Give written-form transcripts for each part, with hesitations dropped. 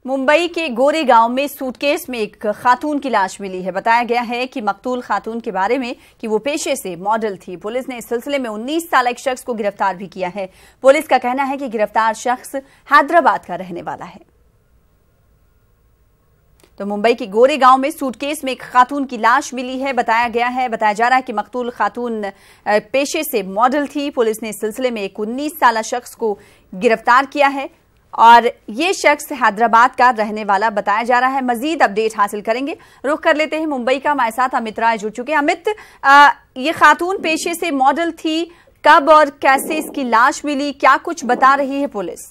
मुंबई के गोरेगांव में सूटकेस में एक खातून की लाश मिली है। बताया गया है कि मकतूल खातून के बारे में कि वो पेशे से मॉडल थी। पुलिस ने इस सिलसिले में 19 साल एक शख्स को गिरफ्तार भी किया है। पुलिस का कहना है कि गिरफ्तार शख्स हैदराबाद का रहने वाला है। तो मुंबई के गोरेगांव में सूटकेस में एक खातून की लाश मिली है। बताया जा रहा है कि मकतूल खातून पेशे से मॉडल थी। पुलिस ने इस सिलसिले में एक 19 साल शख्स को गिरफ्तार किया है और ये शख्स हैदराबाद का रहने वाला बताया जा रहा है। मजीद अपडेट हासिल करेंगे। रुख कर लेते हैं मुंबई का। हमारे साथ अमित राय जुड़ चुके हैं। अमित, ये खातून पेशे से मॉडल थी, कब और कैसे इसकी लाश मिली, क्या कुछ बता रही है पुलिस?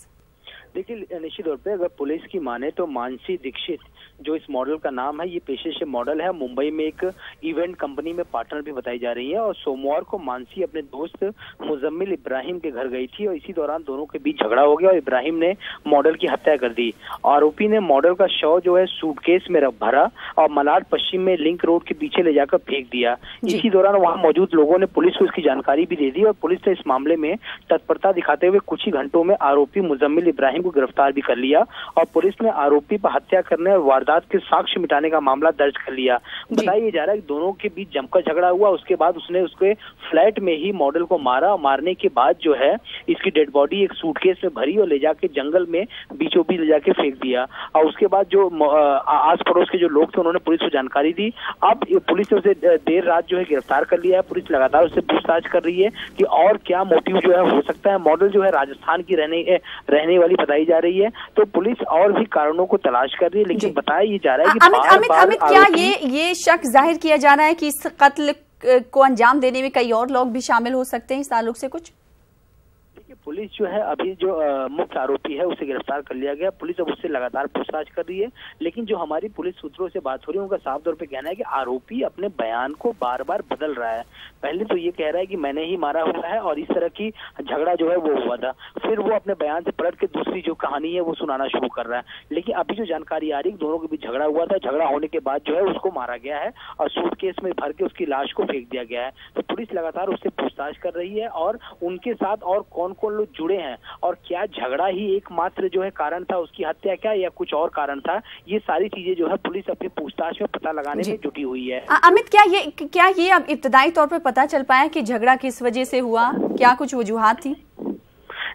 देखिए, निश्चित तौर पे अगर पुलिस की माने तो मानसी दीक्षित जो इस मॉडल का नाम है, ये पेशे से मॉडल है। मुंबई में एक इवेंट कंपनी में पार्टनर भी बताई जा रही है और सोमवार को मानसी अपने दोस्त मुजम्मिल इब्राहिम के घर गई थी और इसी दौरान दोनों के बीच झगड़ा हो गया और इब्राहिम ने मॉडल की हत्या कर दी। आरोपी ने मॉडल का शव जो है सूटकेस में भरा और मलाड पश्चिम में लिंक रोड के पीछे ले जाकर फेंक दिया। इसी दौरान वहां मौजूद लोगों ने पुलिस को इसकी जानकारी भी दे दी और पुलिस ने इस मामले में तत्परता दिखाते हुए कुछ ही घंटों में आरोपी मुजम्मिल इब्राहिम को गिरफ्तार भी कर लिया और पुलिस ने आरोपी पर हत्या करने और वारदात के साक्ष्य मिटाने का मामला दर्ज कर लिया। बताया जा रहा है कि दोनों के बीच जमकर झगड़ा हुआ। उसके बाद उसने उसके फ्लैट में ही मॉडल को मारा और मारने के बाद जो है इसकी डेड बॉडी एक सूटकेस में भरी और ले जाके जंगल में बीचों बीच ले जाके फेंक दिया। और उसके बाद जो आस पड़ोस के जो लोग थे उन्होंने पुलिस को जानकारी दी। अब पुलिस ने उसे देर रात जो है गिरफ्तार कर लिया है। पुलिस लगातार उससे पूछताछ कर रही है कि और क्या मोटिव जो है हो सकता है। मॉडल जो है राजस्थान की रहने वाली बताई जा रही है, तो पुलिस और भी कारणों को तलाश कर रही है। लेकिन बताया ये जा रहा है कि अमित, क्या ये शक जाहिर किया जा रहा है कि इस कत्ल को अंजाम देने में कई और लोग भी शामिल हो सकते हैं इस ताल्लुक से कुछ? पुलिस जो है अभी जो मुख्य आरोपी है उसे गिरफ्तार कर लिया गया। पुलिस अब उससे लगातार पूछताछ कर रही है। लेकिन जो हमारी पुलिस सूत्रों से बात हो रही है उनका साफ तौर पे कहना है कि आरोपी अपने बयान को बार बार बदल रहा है। पहले तो ये कह रहा है कि मैंने ही मारा हुआ है और इस तरह की झगड़ा जो है वो हुआ था, फिर वो अपने बयान से पलट के दूसरी जो कहानी है वो सुनाना शुरू कर रहा है। लेकिन अभी जो जानकारी आ रही है दोनों के बीच झगड़ा हुआ था, झगड़ा होने के बाद जो है उसको मारा गया है और सूटकेस में भर के उसकी लाश को फेंक दिया गया है। तो पुलिस लगातार उससे पूछताछ कर रही है और उनके साथ और कौन कौन लोग जुड़े हैं और क्या झगड़ा ही एकमात्र जो है कारण था उसकी हत्या क्या या कुछ और कारण था, ये सारी चीजें जो है पुलिस अपनी पूछताछ में पता लगाने में जुटी हुई है। अमित, क्या ये अब इब्तदाई तौर पे पता चल पाया कि झगड़ा किस वजह से हुआ? क्या कुछ वजूहात थी?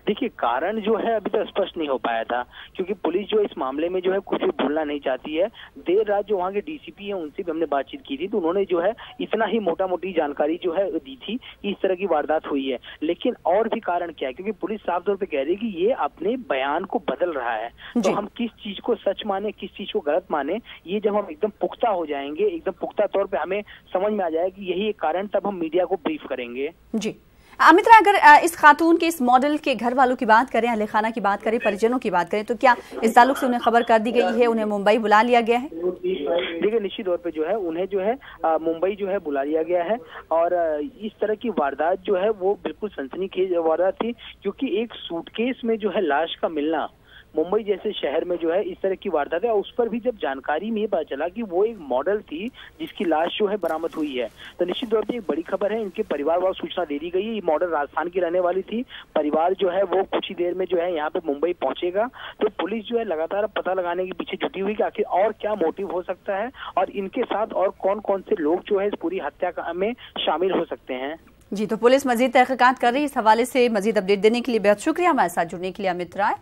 देखिए, कारण जो है अभी तक स्पष्ट नहीं हो पाया था क्योंकि पुलिस जो इस मामले में जो है कुछ भी भूलना नहीं चाहती है। देर रात जो वहाँ के डीसीपी हैं उनसे भी हमने बातचीत की थी तो उन्होंने जो है इतना ही मोटा मोटी जानकारी जो है दी थी कि इस तरह की वारदात हुई है। लेकिन और भी कारण क्या है, क्योंकि पुलिस साफ तौर पे कह रही है कि ये अपने बयान को बदल रहा है। तो हम किस चीज को सच माने किस चीज को गलत माने, ये जब हम एकदम पुख्ता हो जाएंगे, एकदम पुख्ता तौर पर हमें समझ में आ जाएगा कि यही एक कारण, तब हम मीडिया को ब्रीफ करेंगे। जी अमित राय, अगर इस खातून के इस मॉडल के घर वालों की बात करें, अहले खाना की बात करें, परिजनों की बात करें, तो क्या इस ताल्लुक से उन्हें खबर कर दी गई है, उन्हें मुंबई बुला लिया गया है? देखिए, निश्चित तौर पे जो है उन्हें जो है मुंबई जो है बुला लिया गया है और इस तरह की वारदात जो है वो बिल्कुल सनसनीखेज वारदात थी क्योंकि एक सूटकेस में जो है लाश का मिलना मुंबई जैसे शहर में जो है इस तरह की वारदात है। उस पर भी जब जानकारी में ये पता चला कि वो एक मॉडल थी जिसकी लाश जो है बरामद हुई है, तो निश्चित तौर पे एक बड़ी खबर है। इनके परिवार वालों सूचना दे दी गई है। ये मॉडल राजस्थान की रहने वाली थी। परिवार जो है वो कुछ ही देर में जो है यहाँ पे मुंबई पहुंचेगा। तो पुलिस जो है लगातार पता लगाने के पीछे जुटी हुई कि आखिर और क्या मोटिव हो सकता है और इनके साथ और कौन कौन से लोग जो है इस पूरी हत्या में शामिल हो सकते हैं। जी, तो पुलिस मजीद तहकीकात कर रही है। इस हवाले से मजीद अपडेट देने के लिए बेहद शुक्रिया। हमारे साथ जुड़ने के लिए अमित राय।